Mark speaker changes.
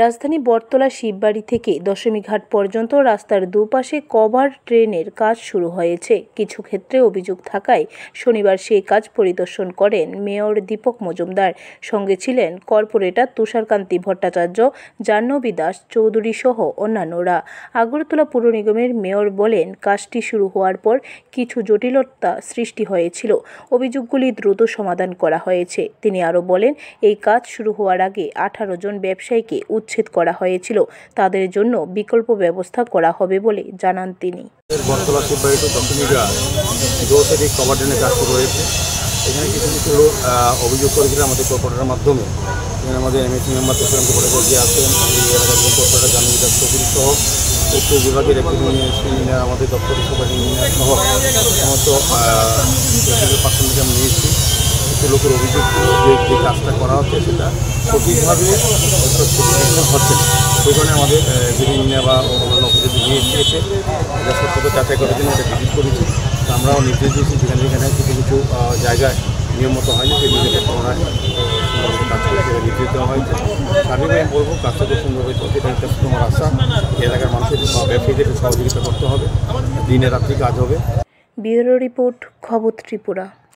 Speaker 1: রাজধানী বটতলা শিববাড়ি থেকে দশমীঘাট পর্যন্ত রাস্তার দুপাশে কভার ড্রেনের কাজ শুরু হয়েছে। কিছু ক্ষেত্রে অভিযোগ থাকায় শনিবার সেই কাজ পরিদর্শন করেন মেয়র দীপক মজুমদার। সঙ্গে ছিলেন কর্পোরেটর তুষারকান্তি ভট্টাচার্য, জাহ্নবী দাস চৌধুরী সহ অন্যান্যরা। আগরতলা পুর নিগমের মেয়র বলেন, কাজটি শুরু হওয়ার পর কিছু জটিলতা সৃষ্টি হয়েছিল। অভিযোগগুলি দ্রুত সমাধান করা হয়েছে। তিনি আরও বলেন, এই কাজ শুরু হওয়ার আগে 18 জন ব্যবসায়ীকে উচ্ছেদ করা হয়েছিল। তাদের জন্য বিকল্প ব্যবস্থা করা হবে বলে জানান তিনি।
Speaker 2: বটতলা শিববাড়ি টু দশমীঘাট দোষের কভার ড্রেনের কাজ শুরু হয়েছে। এখানে কিছু কিছু লোক অভিযোগ করেছিল আমাদের কর্পোরেটের মাধ্যমে। এখানে আমাদের এমএসি মেম্বার তুষারকান্তি ভট্টাচার্য আছেন, এই এলাকার যে কর্পোরেটর জাহ্নবী দাস চৌধুরী সহ উত্তর বিভাগের একটি ইঞ্জিনিয়ার, আমাদের দপ্তরের সুপার ইঞ্জিনিয়ার সহ সমস্ত পার্সন থেকে আমি নিয়েছি। কিছু লোকের অভিযোগ যে কাজটা করা হচ্ছে সেটা সঠিকভাবে হচ্ছে না। সেই কারণে আমাদের যে ইঞ্জিনিয়ার বা অন্যান্য অফিসে নিয়ে এসেছে এটা সত্যতা যাচাই করার জন্য এটা ভিজিট করেছি। আমরাও নির্দেশ দিয়েছি যেখানে যেখানে কিছু কিছু জায়গায় নিয়ম মতো হয়নি সেই নিজেদের পুনরায় সুন্দরভাবে কাজ করে সেটা নির্দেশ দেওয়া হয়েছে। স্বাভাবিকভাবে আমি বলবো কাজটা খুব সুন্দরভাবে চলছে। এটা একটা তোমার আশা এলাকার মানুষের ব্যবসায়ীদের সহযোগিতা করতে হবে, দিনে রাত্রি কাজ হবে।
Speaker 1: ব্যুরো রিপোর্ট, খবর ত্রিপুরা।